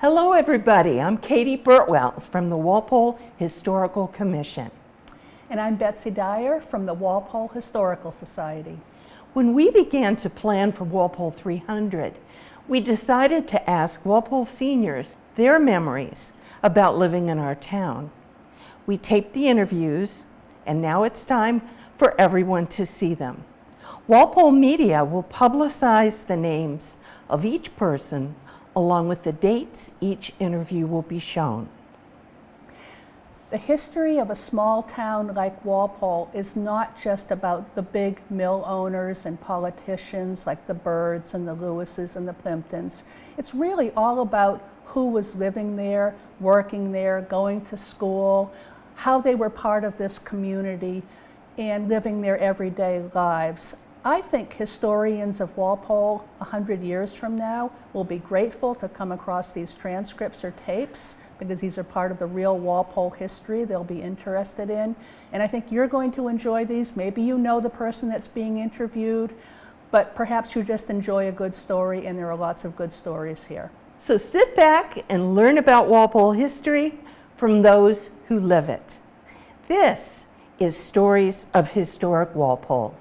Hello everybody, I'm Katie Burtwell from the Walpole Historical Commission. And I'm Betsy Dyer from the Walpole Historical Society. When we began to plan for Walpole 300, we decided to ask Walpole seniors their memories about living in our town. We taped the interviews, and now it's time for everyone to see them. Walpole Media will publicize the names of each person along with the dates each interview will be shown. The history of a small town like Walpole is not just about the big mill owners and politicians like the Byrds and the Lewises and the Plimptons. It's really all about who was living there, working there, going to school, how they were part of this community and living their everyday lives. I think historians of Walpole 100 years from now will be grateful to come across these transcripts or tapes because these are part of the real Walpole history they'll be interested in. And I think you're going to enjoy these. Maybe you know the person that's being interviewed, but perhaps you just enjoy a good story, and there are lots of good stories here. So sit back and learn about Walpole history from those who live it. This is Stories of Historic Walpole.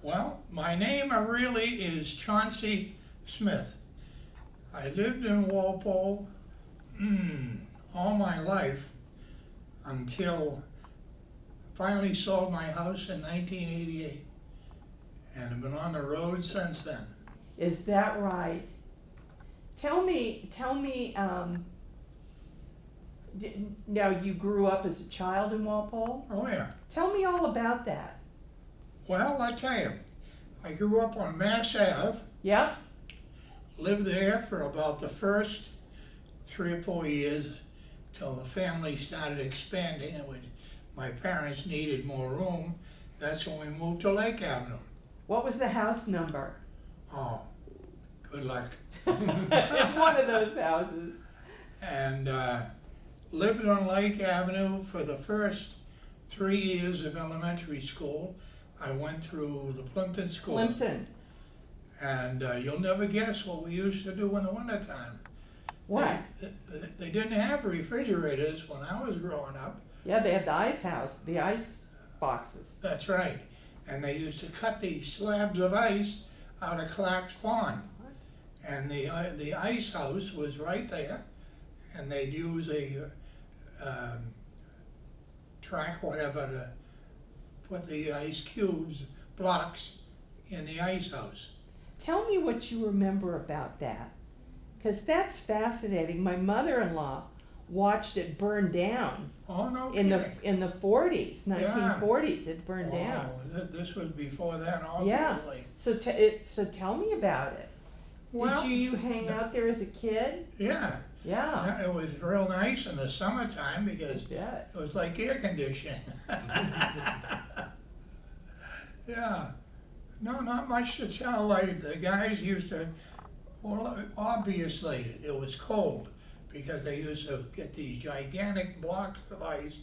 Well, my name really is Chauncy Smith. I lived in Walpole all my life until I finally sold my house in 1988, and I've been on the road since then. Is that right? Tell me, now you grew up as a child in Walpole? Oh yeah. Tell me all about that. Well, I tell you, I grew up on Mass Ave. Yep. Lived there for about the first 3 or 4 years till the family started expanding, and my parents needed more room. That's when we moved to Lake Avenue. What was the house number? Oh, good luck. It's one of those houses. And lived on Lake Avenue for the first 3 years of elementary school. I went through the Plimpton School. Plimpton. And you'll never guess what we used to do in the wintertime. What? They didn't have refrigerators when I was growing up. Yeah, they had the ice house, the ice boxes. That's right. And they used to cut these slabs of ice out of Clark's Pond. And the ice house was right there. And they'd use a track, whatever, to put the ice cubes, blocks, in the ice house. Tell me what you remember about that, because that's fascinating. My mother-in-law watched it burn down. Oh, no in kidding. the 1940s. It burned down. This was before then, obviously. Yeah. So tell me about it. Well, Did you hang out there as a kid? Yeah. Yeah. It was real nice in the summertime because Yeah. it was like air conditioning. Yeah. No, not much to tell. The guys used to, well, obviously it was cold because they used to get these gigantic blocks of ice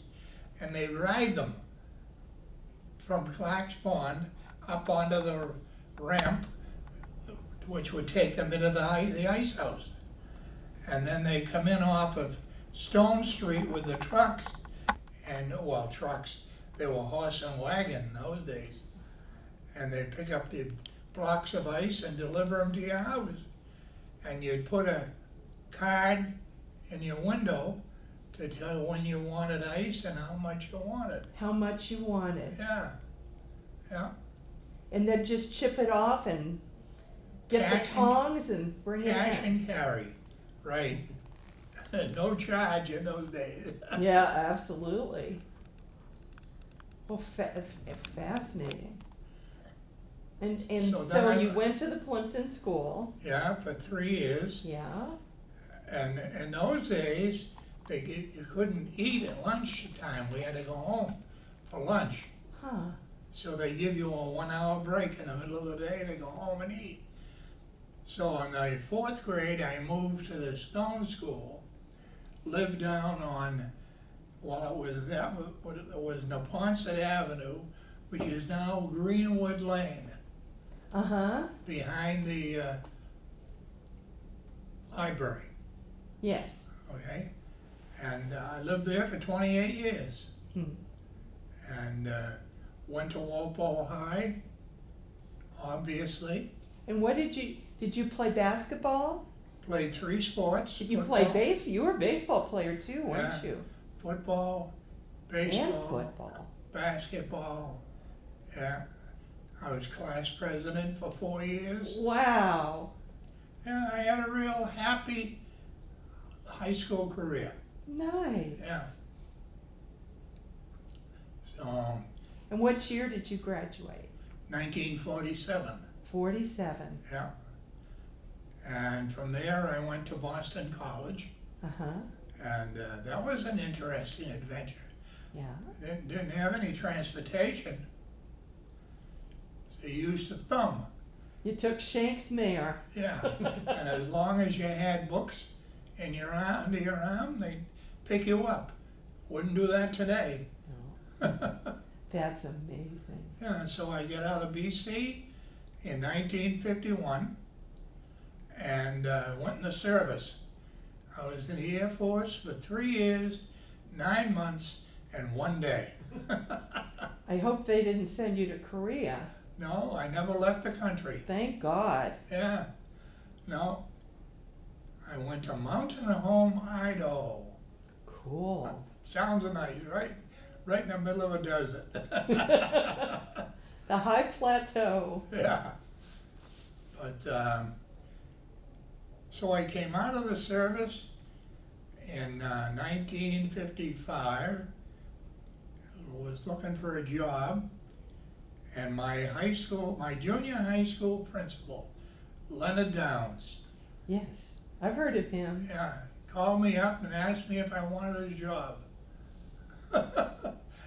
and they'd ride them from Clark's Pond up onto the ramp, which would take them into the ice house. And then they come in off of Stone Street with the trucks, and trucks, they were horse and wagon in those days. And they'd pick up the blocks of ice and deliver them to your house. And you'd put a card in your window to tell when you wanted ice and how much you wanted. How much you wanted. Yeah, yeah. And then just chip it off and get the tongs and bring it in. Cash and carry, right. No charge in those days. Yeah, absolutely. Well, fascinating. And so you went to the Plimpton School. Yeah, for 3 years. Yeah. And in those days, you couldn't eat at lunchtime. We had to go home for lunch. Huh. So they give you a 1 hour break in the middle of the day to go home and eat. So in the 4th grade, I moved to the Stone School, lived down on, it was Neponset Avenue which is now Greenwood Lane, Uh-huh. behind the library, Yes. okay? And I lived there for 28 years. Hmm. And went to Walpole High, obviously. And what did you play basketball? Played 3 sports. Did you play baseball? You were a baseball player too, weren't Yeah. you? Football, And baseball, football. basketball. Yeah. I was class president for 4 years. Wow. Yeah, I had a real happy high school career. Nice. Yeah. So, And what year did you graduate? 1947. 47. Yeah. And from there, I went to Boston College, Uh-huh. and that was an interesting adventure. Yeah. Didn't have any transportation, so you used to thumb. You took Shanks Mare. Yeah. And as long as you had books in your arm, under your arm, they'd pick you up. Wouldn't do that today. No. That's amazing. Yeah, so I got out of BC in 1951 and went in the service. I was in the Air Force for 3 years, 9 months, and 1 day. I hope they didn't send you to Korea. No, I never left the country. Thank God. Yeah, no. I went to Mountain Home, Idaho. Cool. Sounds nice, right? Right in the middle of a desert. The high plateau. Yeah. But, so I came out of the service in 1955, was looking for a job, and my junior high school principal, Leonard Downs, Yes. I've heard of him. yeah, called me up and asked me if I wanted a job.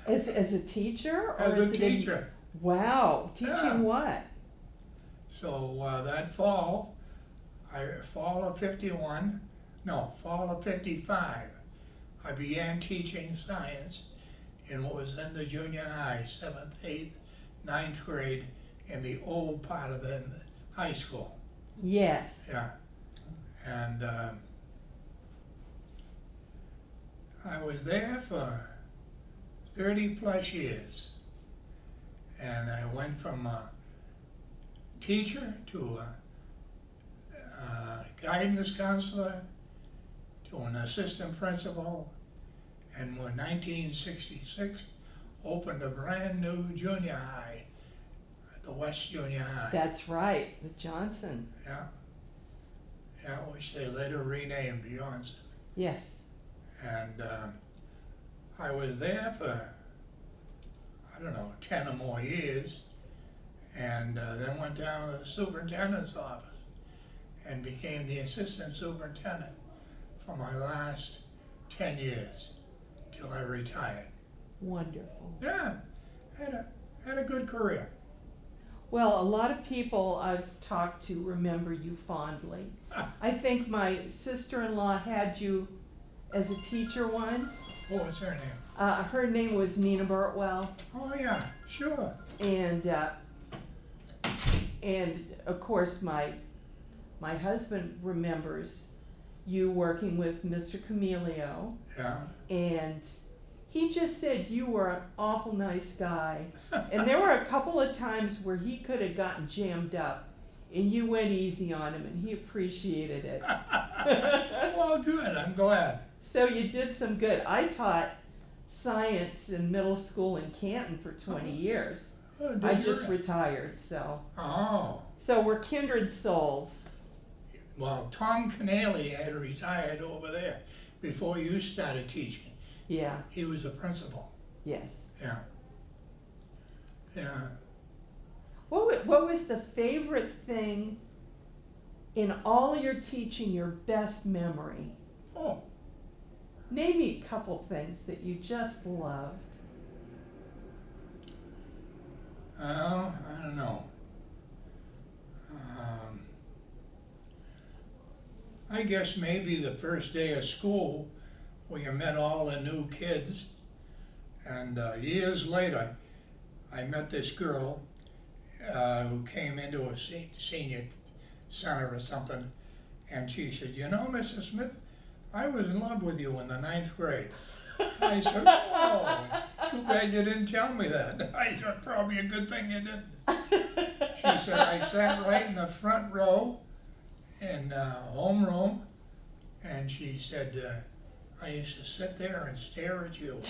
As a teacher? Or As a it in- teacher. Wow. Teaching Yeah. what? So that fall of 55, I began teaching science in what was then the junior high, 7th, 8th, 9th grade, in the old part of the high school. Yes. Yeah. And I was there for 30 plus years. And I went from a teacher to a guidance counselor to an assistant principal, and in 1966 opened a brand new junior high, the West Junior High. That's right. The Johnson. Yeah. Yeah, which they later renamed Johnson. Yes. And I was there for, 10 or more years, and then went down to the superintendent's office and became the assistant superintendent for my last 10 years till I retired. Wonderful. Yeah, had a good career. Well, a lot of people I've talked to remember you fondly. I think my sister-in-law had you as a teacher once. What was her name? Her name was Nina Burtwell, Oh yeah, sure. and of course my husband remembers you working with Mr. Camilio, Yeah. and he just said you were an awful nice guy. And there were a couple of times where he could have gotten jammed up, and you went easy on him, and he appreciated it. Well, good. I'm glad. So you did some good. I taught science in middle school in Canton for 20 years. Oh, did I you just really? retired, so Oh. so we're kindred souls. Well, Tom Canale had retired over there before you started teaching. Yeah. He was a principal. Yes. Yeah. Yeah. What was the favorite thing in all your teaching, your best memory? Oh, Name me a couple things that you just loved. well, I don't know. I guess maybe the first day of school when you met all the new kids, and years later, I met this girl who came into a senior center or something, and she said, "You know, Mrs. Smith, I was in love with you in the 9th grade." I said, "Oh, too bad you didn't tell me that." I said, "Probably a good thing you didn't." She said, "I sat right in the front row in homeroom," and she said, "I used to sit there and stare at you."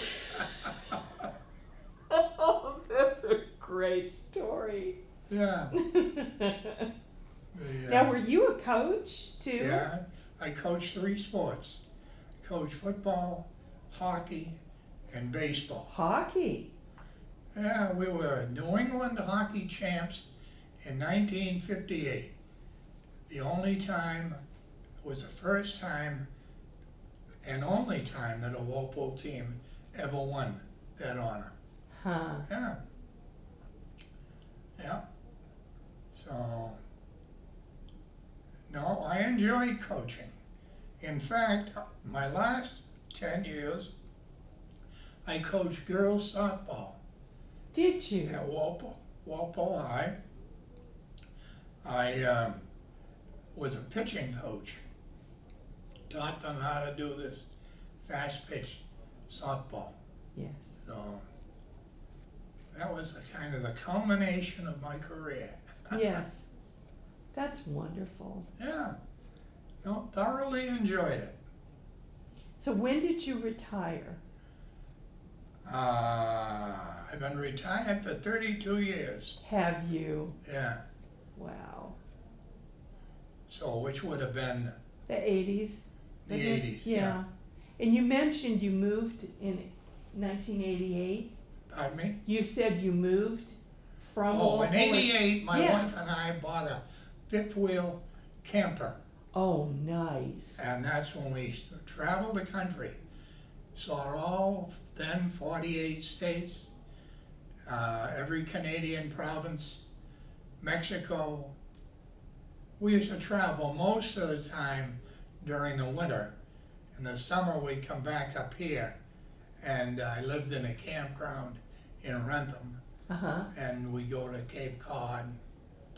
Oh, that's a great story. Yeah. Now, were you a coach too? Yeah, I coached 3 sports. I coached football, hockey, and baseball. Hockey. Yeah, we were New England hockey champs in 1958. The only time, it was the first time and only time that a Walpole team ever won that honor. Huh. Yeah. Yeah. So, no, I enjoyed coaching. In fact, my last 10 years, I coached girls softball Did you? at Walpole High. I was a pitching coach, taught them how to do this fast pitch softball. Yes. So that was the culmination of my career. Yes. That's wonderful. Yeah, no, thoroughly enjoyed it. So when did you retire? I've been retired for 32 years. Have you? Yeah, Wow. so which would have been The 80s? the isn't it? 80s. Yeah. And you mentioned you moved in 1988. Pardon me? You said you moved from Oh, in Walpole. '88, my Yeah. wife and I bought a fifth wheel camper. Oh, nice. And that's when we traveled the country, saw all then 48 states, every Canadian province, Mexico. We used to travel most of the time during the winter. In the summer, we'd come back up here, and I lived in a campground in Rentham, Uh-huh. and we go to Cape Cod,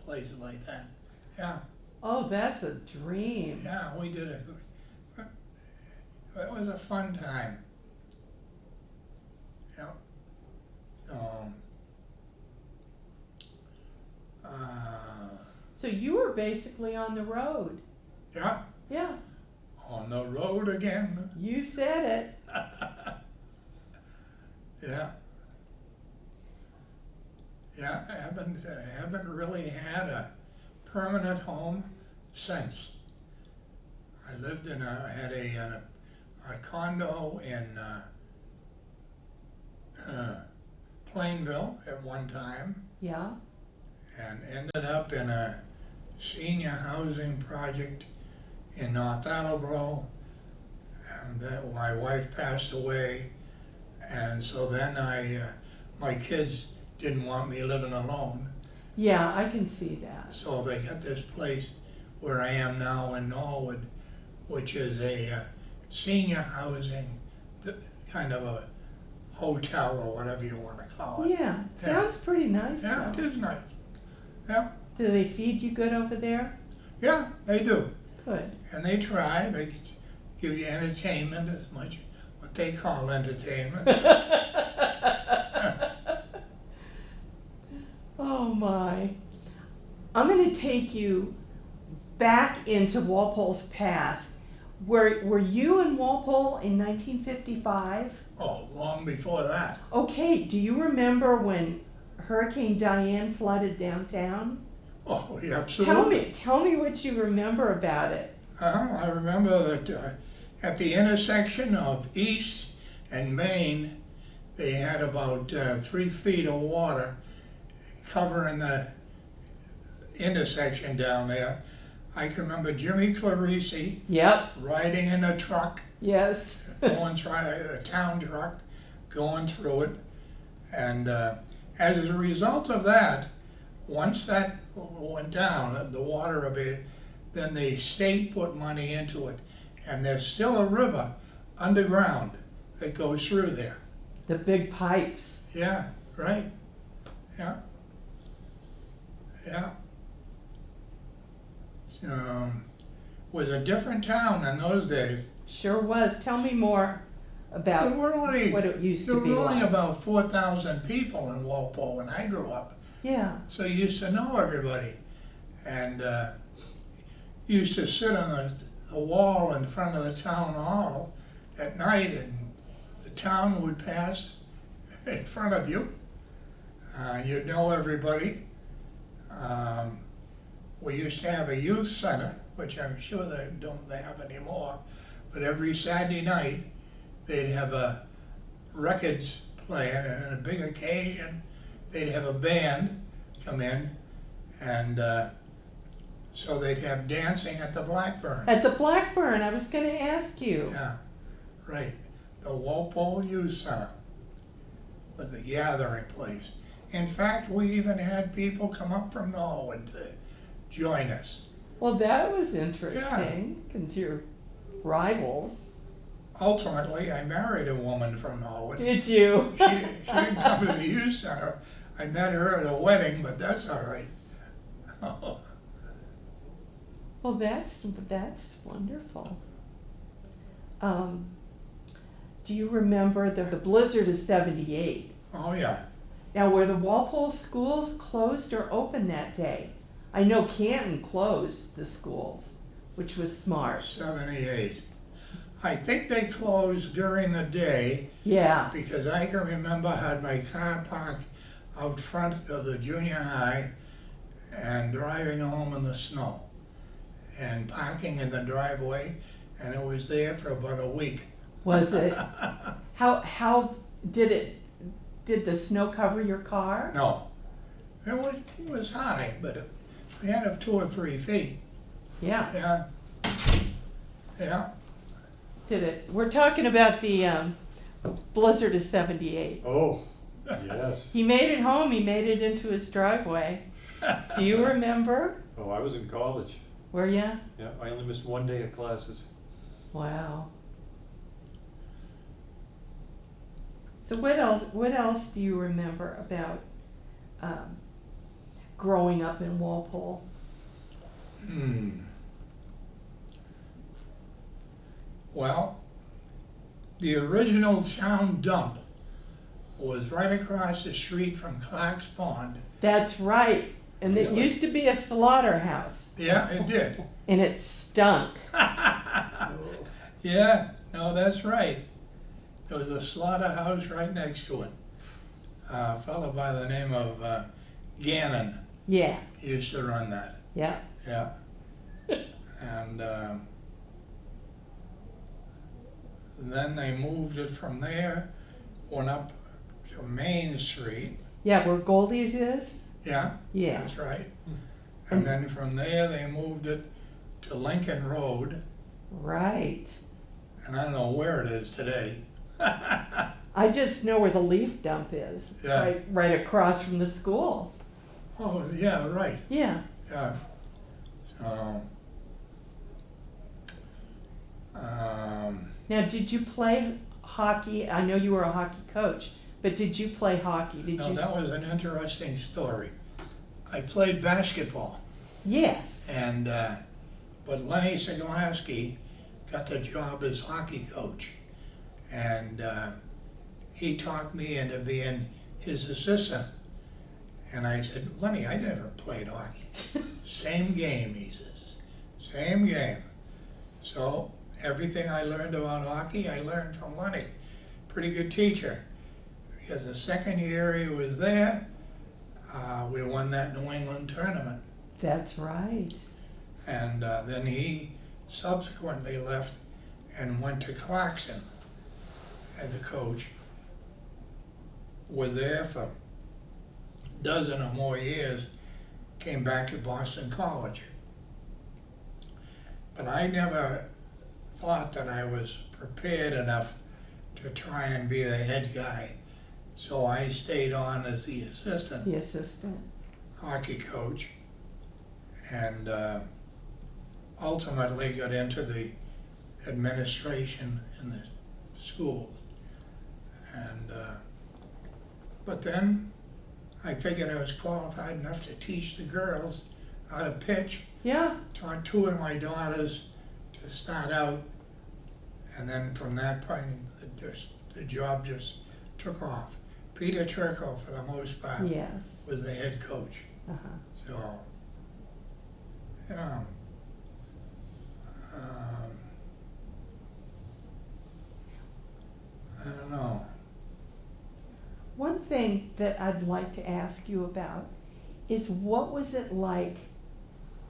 places like that. Yeah. Oh, that's a dream. Yeah, we did it. It was a fun time. Yep. So, So you were basically on the road. yeah, Yeah. on the road again. You said it. Yeah. Yeah, I haven't really had a permanent home since. I lived had a condo in Plainville at one time, Yeah. and ended up in a senior housing project in North Attleboro, and that my wife passed away, and so then my kids didn't want me living alone, Yeah, I can see that. so they got this place where I am now in Norwood, which is a senior housing, kind of a hotel or whatever you want to call it. Yeah. Sounds pretty nice. Yeah, it though. is nice. Yeah, Do they feed you good over there? yeah, they do. Good. And they try, they give you entertainment, as much what they call entertainment. Oh my. I'm going to take you back into Walpole's past. Were you in Walpole in 1955? Oh, long before that. Okay, do you remember when Hurricane Diane flooded downtown? Oh, yeah, absolutely. Tell me what you remember about it. I remember that at the intersection of East and Main, they had about 3 feet of water covering the intersection down there. I can remember Jimmy Clarisi Yep. riding in a truck, Yes. a town truck, going through it. And as a result of that, once that went down, the water abated, then the state put money into it. And there's still a river underground that goes through there. The big pipes. Yeah, right. yeah, yeah. So, was a different town in those days. Sure was. Tell me more about There were only, what it used there to be were only like. about 4,000 people in Walpole when I grew up. Yeah. So you used to know everybody. And you used to sit on the wall in front of the town hall at night, and the town would pass in front of you. You'd know everybody. We used to have a youth center, which I'm sure they don't have anymore, but every Saturday night they'd have a records playing, and on a big occasion they'd have a band come in, and so they'd have dancing at the Blackburn. At the Blackburn, I was going to ask you. Yeah, right. The Walpole Youth Center was a gathering place. In fact, we even had people come up from Norwood to join us. Well, that was interesting, because you're rivals. Ultimately, I married a woman from Norwood. Did you? She didn't come to the youth center. I met her at a wedding, but that's all right. Well, that's wonderful. Do you remember the blizzard of '78? Oh, yeah. Now, were the Walpole schools closed or open that day? I know Canton closed the schools, which was smart. 78. I think they closed during the day Yeah. because I can remember I had my car parked out front of the junior high and driving home in the snow and parking in the driveway, and it was there for about a week. Was it? How did the snow cover your car? No, it was high, but we had up 2 or 3 feet. Yeah. Yeah, yeah. Did it? We're talking about the blizzard of '78. Oh, yes. He made it home. He made it into his driveway. Do you remember? Oh, I was in college. Were ya? Yeah, I only missed 1 day of classes. Wow. So what else do you remember about growing up in Walpole? Well, the original town dump was right across the street from Clark's Pond. That's right. And it Really? used to be a slaughterhouse, Yeah, it did. and it stunk. Yeah, no, that's right. There was a slaughterhouse right next to it. A fellow by the name of Gannon Yeah, used to run that. yeah. Yeah. And then they moved it from there, went up to Main Street. Yeah, where Goldie's is? Yeah, Yeah. that's right. And then from there, they moved it to Lincoln Road, Right. and I don't know where it is today. I just know where the leaf dump is. It's Yeah. right across from the school. Oh, yeah, right, Yeah. yeah. So, Now, did you play hockey? I know you were a hockey coach, but did you play hockey? Did no, you? that was an interesting story. I played basketball, Yes. and but Lenny Siglaski got the job as hockey coach, and he talked me into being his assistant. And I said, Lenny, I never played hockey. Same game, he says. Same game. So everything I learned about hockey, I learned from Lenny. Pretty good teacher. Because the second year he was there, we won that New England tournament. That's right. And then he subsequently left and went to Clarkson as a coach. Was there for a dozen or more years, came back to Boston College. But I never thought that I was prepared enough to try and be the head guy. So I stayed on as the assistant The assistant. hockey coach, and ultimately got into the administration in the school. And but then I figured I was qualified enough to teach the girls how to pitch. Yeah. Taught two of my daughters to start out, and then from that point, the job just took off. Peter Turco, for the most part, Yes. was the head coach. Uh-huh. So, yeah. I don't know. One thing that I'd like to ask you about is what was it like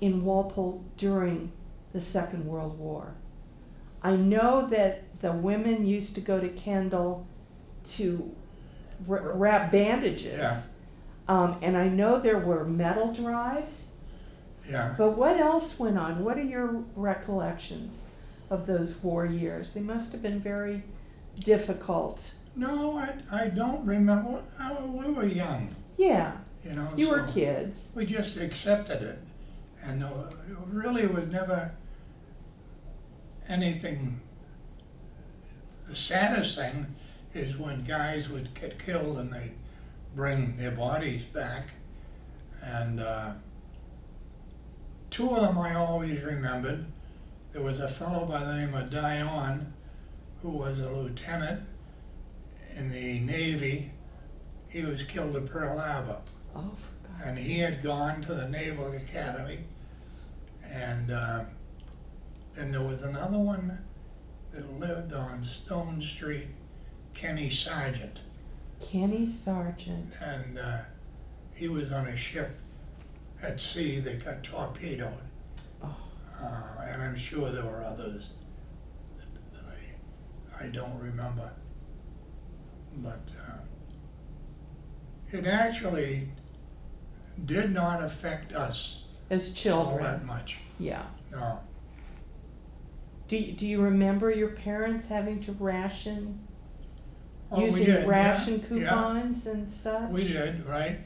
in Walpole during the Second World War? I know that the women used to go to Kendall to wrap bandages. Yeah. And I know there were metal drives, Yeah. but what else went on? What are your recollections of those war years? They must have been very difficult. No, I don't remember. We were young, Yeah, you know. you were so kids. We just accepted it. And really was never anything. The saddest thing is when guys would get killed and they'd bring their bodies back. And two of them I always remembered. There was a fellow by the name of Dion, who was a lieutenant in the Navy. He was killed at Pearl Harbor. Oh, for God's And he had gone to the Naval Academy. And then there was another one that lived on Stone Street, Kenny Sargent. Kenny Sargent. And he was on a ship at sea that got torpedoed. Oh. And I'm sure there were others that I don't remember. But it actually did not affect us As all children. that much. Yeah. No. Do you remember your parents having to ration, Oh, we using did, yeah, ration yeah. coupons and such? We did, right?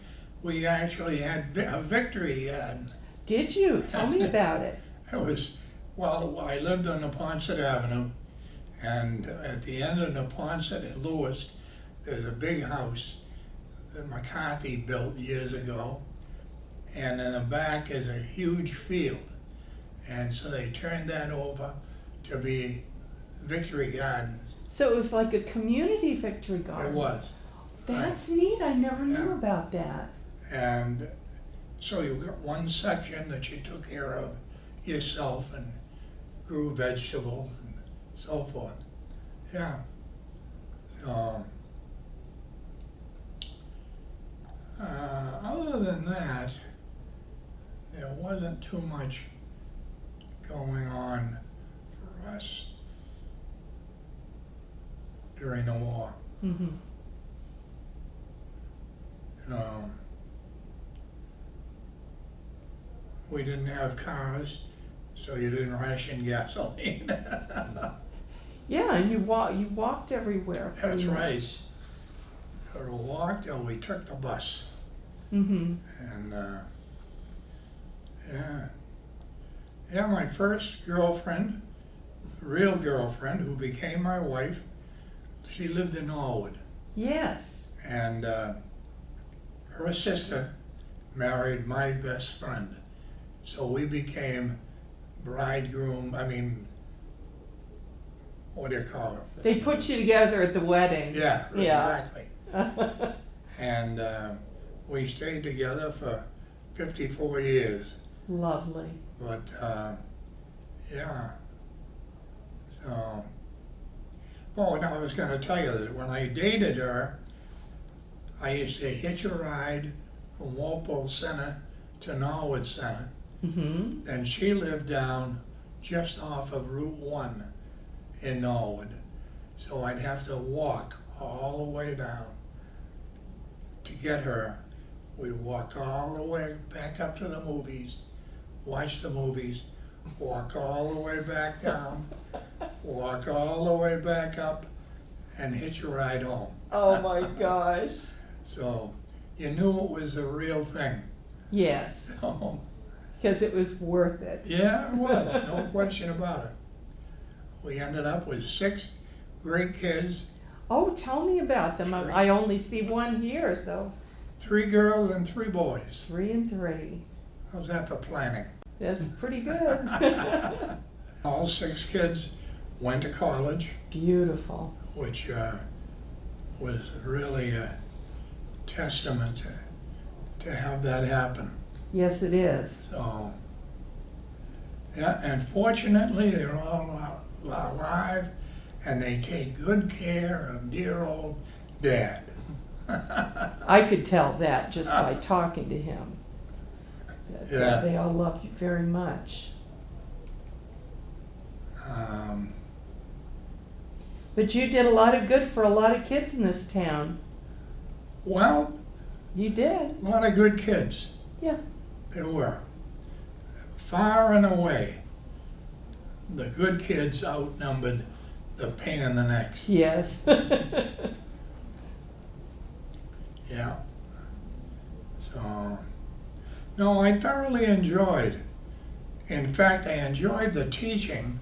We actually had a victory ad. Did you? Tell me about it. It was, well, I lived on Neponset Avenue, and at the end of Neponset and Lewis, there's a big house that McCarthy built years ago, and in the back is a huge field. And so they turned that over to be Victory Gardens. So it was like a community victory garden. It was. That's neat. I never knew Yeah. about that. And so you got one section that you took care of yourself and grew vegetables and so forth. Yeah. Other than that, there wasn't too much going on for us during the war. Mm-hmm. We didn't have cars, so you didn't ration gasoline. Yeah, and you walked everywhere. That's pretty right. much. Or we walked or we took the bus. Mm-hmm. And yeah, my first girlfriend, real girlfriend, who became my wife, she lived in Norwood. Yes. And her sister married my best friend. So we became bridegroom, what do you call it? They put you together at the wedding. Yeah, Yeah. exactly. And we stayed together for 54 years. Lovely. But yeah. So, oh, and I was going to tell you that when I dated her, I used to hitch a ride from Walpole Center to Norwood Center. Mm-hmm. And she lived down just off of Route 1 in Norwood. So I'd have to walk all the way down to get her. We'd walk all the way back up to the movies, watch the movies, walk all the way back down, walk all the way back up, and hitch a ride home. Oh my gosh. So you knew it was the real thing. Yes, So, because it was worth it. yeah, it was, no question about it. We ended up with 6 great kids. Oh, tell me about them. Sure. I only see one here, so 3 girls and 3 boys. 3 and 3. How's that for planning? That's pretty good. All 6 kids went to college, Beautiful. which was really a testament to have that happen. Yes, it is. So, yeah, and fortunately, they're all alive, and they take good care of dear old Dad. I could tell that just by talking to him. That, Yeah. they all love you very much. But you did a lot of good for a lot of kids in this town. Well, You did. a lot of good kids. Yeah. There were. Far and away, the good kids outnumbered the pain in the necks. Yes. Yeah. So, no, I thoroughly enjoyed. In fact, I enjoyed the teaching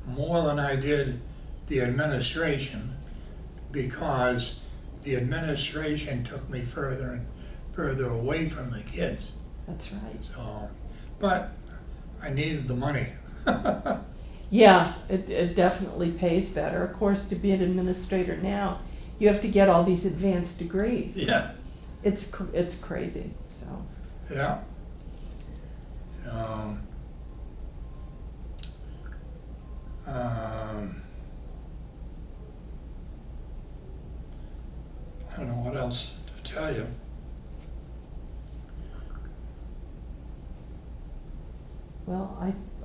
more than I did the administration, because the administration took me further and further away from the kids. That's right. So, but I needed the money. Yeah, it definitely pays better. Of course, to be an administrator now, you have to get all these advanced degrees. Yeah. It's crazy. So Yeah. I don't know what else to tell you. well,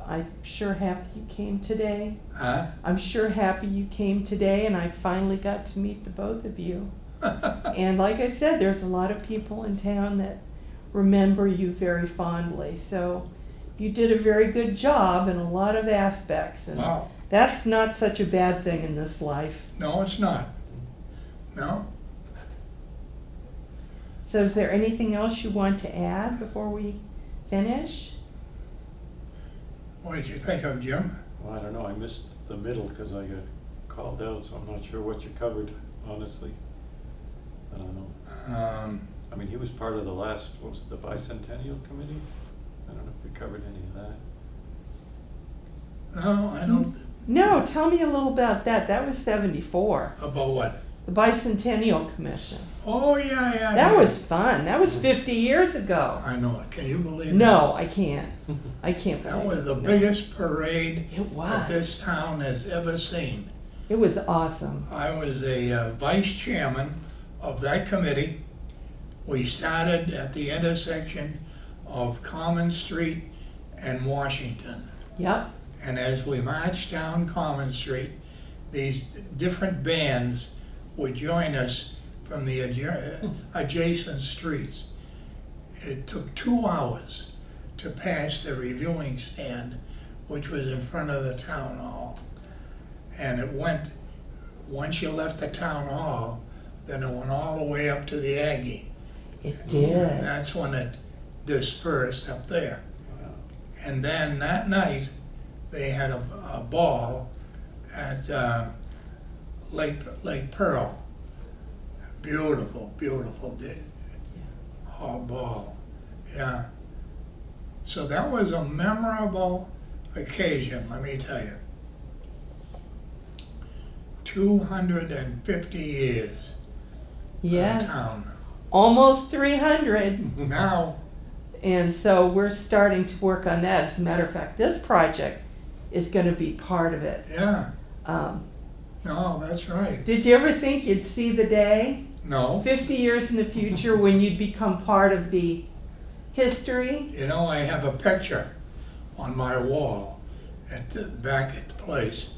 I'm sure happy you came today. Huh? I'm sure happy you came today, and I finally got to meet the both of you. And like I said, there's a lot of people in town that remember you very fondly. So you did a very good job in a lot of aspects, and Wow. that's not such a bad thing in this life. No, it's not. No. So is there anything else you want to add before we finish? What did you think of, Jim? Well, I don't know, I missed the middle because I got called out, so I'm not sure what you covered, honestly. I don't know. I mean, he was part of the last, what was it, the bicentennial committee? I don't know if we covered any of that. No, I don't. No, tell me a little about that. That was 74, About what? the Bicentennial Commission. Oh, yeah. That was fun. That was 50 years ago. I know it. Can you believe that? No, I can't. I can't That believe was the it. No. biggest parade It was. that this town has ever seen. It was awesome. I was a vice chairman of that committee. We started at the intersection of Common Street and Washington. Yep. And as we marched down Common Street, these different bands would join us from the adjacent streets. It took 2 hours to pass the reviewing stand, which was in front of the town hall. And it went, once you left the town hall, then it went all the way up to the Aggie. It And did. that's when it dispersed up there. Wow. And then that night, they had a ball at Lake Pearl. Beautiful day. Ball. Yeah. So that was a memorable occasion, let me tell you. 250 years for the Yes. town. Almost 300. Now, And so we're starting to work on that. As a matter of fact, this project is going to be part of it. yeah, Um, no, that's right. did you ever think you'd see the day, No, 50 years in the future, when you'd become part of the history? you know, I have a picture on my wall back at the place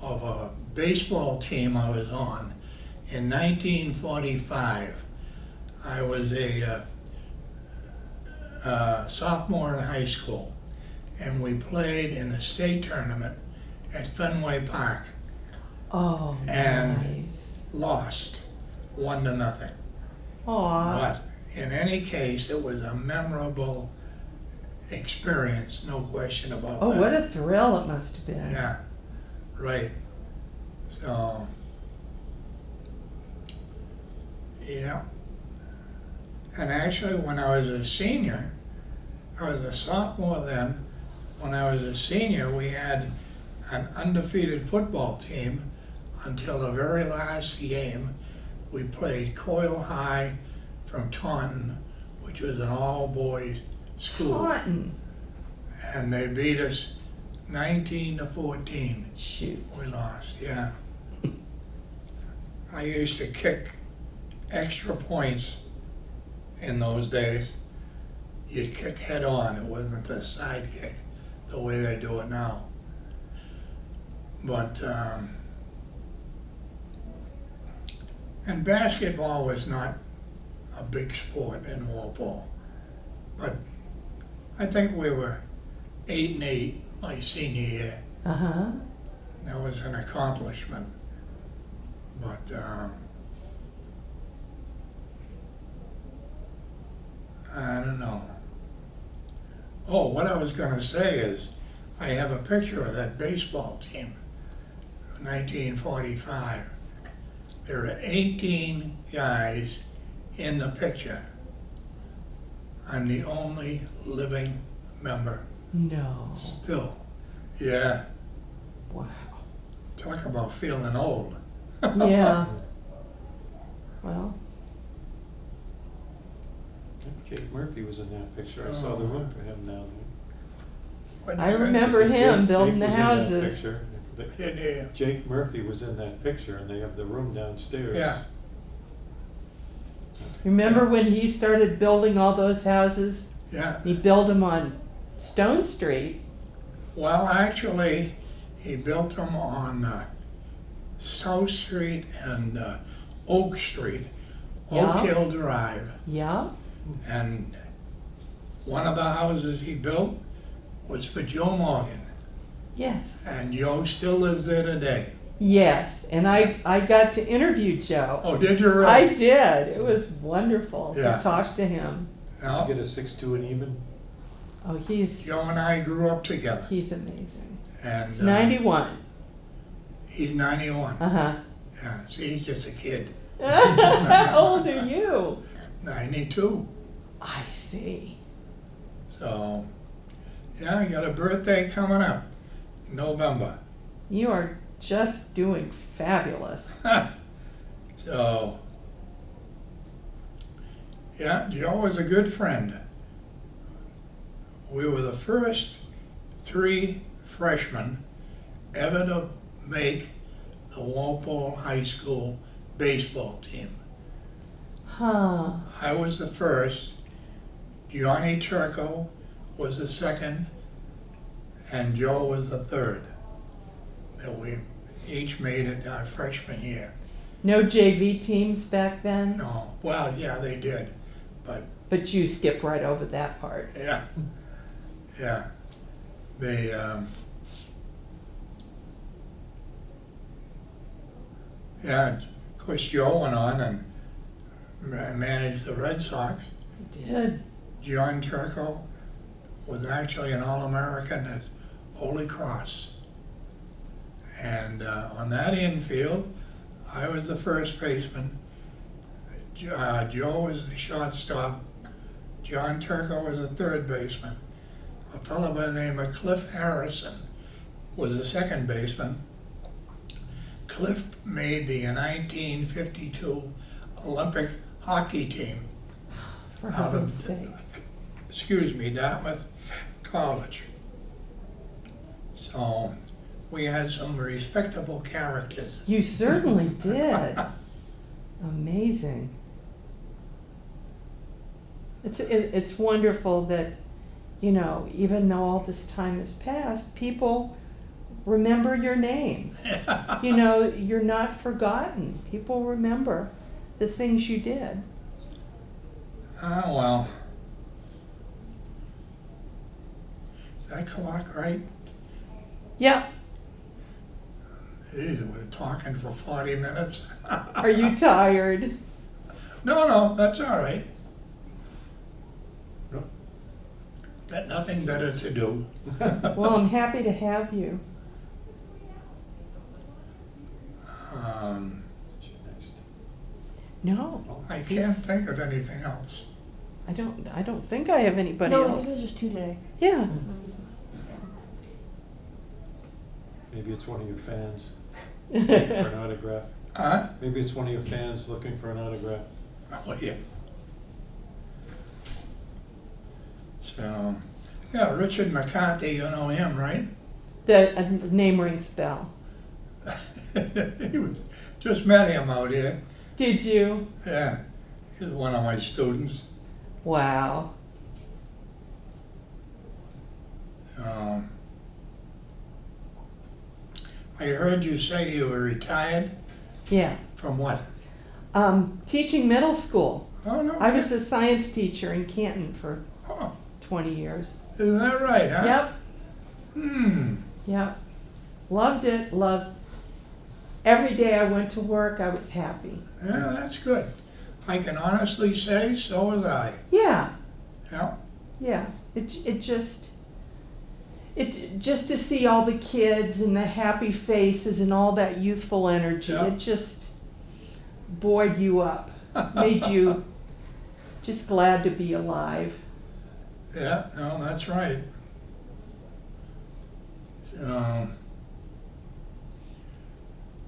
of a baseball team I was on in 1945. I was a sophomore in high school, and we played in the state tournament at Fenway Park. Oh, And- nice. Lost 1-0. Aw. But in any case, it was a memorable experience, no question about Oh, that. what a thrill it must have been. Yeah, right. So, yeah. And actually, when I was a senior, I was a sophomore then. When I was a senior, we had an undefeated football team until the very last game. We played Coyle High from Taunton, which was an all-boys school. Taunton. And they beat us 19-14. Shoot. We lost, yeah. I used to kick extra points in those days. You'd kick head on. It wasn't the side kick the way they do it now. But, and basketball was not a big sport in Walpole. But I think we were 8-8 my senior year. Uh-huh. That was an accomplishment. But I don't know. Oh, what I was going to say is I have a picture of that baseball team from 1945. There are 18 guys in the picture. I'm the only living member No. still. Yeah, Wow. talk about feeling old. Yeah. Well, Jake Murphy was in that picture. I saw the room for him down What I is that? remember there. him Jake building the was in that houses. picture. Didn't hear. Jake Murphy was in that picture, and they have the room downstairs. Yeah, Remember when he started building all those houses? yeah. He built them on Stone Street. Well, actually, he built them on South Street and Oak Street, Oak Yeah. Hill Drive. Yeah. And one of the houses he built was for Joe Morgan. Yes. And Joe still lives there today. Yes. And I got to interview Joe. Oh, did you really? I did. It was wonderful Yeah. to talk to him. No, Get a 6'2" and even. Oh, he's Joe and I grew up together. amazing. And He's 91. he's 91. Uh-huh. Yeah, see, he's just a kid. How old are you? 92. I see. So, yeah, I got a birthday coming up, November. You are just doing fabulous. So, yeah, Joe was a good friend. We were the first 3 freshmen ever to make the Walpole High School baseball team. Huh. I was the first, Johnny Turco was the second, and Joe was the third. That we each made it our freshman year. No JV teams back then? No, well, yeah, they did, but But you skipped right over that part. yeah, yeah. They, yeah, of course, Joe went on and managed the Red Sox. You did. John Turco was actually an All-American at Holy Cross. And on that infield, I was the first baseman. Joe was the shortstop. John Turco was the third baseman. A fellow by the name of Cliff Harrison was the second baseman. Cliff made the 1952 Olympic hockey team. For Out heaven's of- sake. Dartmouth College. So we had some respectable characters. You certainly did. Amazing. It's wonderful that, you know, even though all this time has passed, people remember your names. You know, you're not forgotten. People remember the things you did. Ah, well. Is that clock right? Yeah. Geez, we're talking for 40 minutes. Are you tired? No, that's all right. No. Got nothing better to do. Well, I'm happy to have you. Um, Next. No. I can't think of anything else. I don't think I have anybody No, I else. think it was just 2 today. Yeah. Maybe it's one of your fans looking for an autograph. Huh? Maybe it's one of your fans looking for an autograph. Oh, yeah. So, yeah, Richard McCarthy, you know him, right? The name rings a bell. Just met him out here. Did you? Yeah, he's one of my students. Wow. I heard you say you were retired Yeah. from what? Teaching middle school. Oh, no. I was a science teacher in Canton for Oh, 20 years. is that right, huh? Yep. Yep. Loved it. Loved. Every day I went to work, I was happy. Yeah, that's good. I can honestly say so was I. Yeah. Yeah. Yeah. It just to see all the kids and the happy faces and all that youthful energy, Yeah. it just buoyed you up. Made you just glad to be alive. Yeah, no, that's right.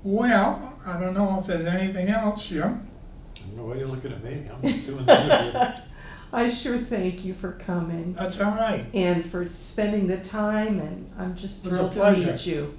Well, I don't know if there's anything else, Jim. I don't know why you're looking at me. I'm just doing the interview. I sure thank you for coming That's all right. and for spending the time, and I'm just It was a thrilled to pleasure. meet you.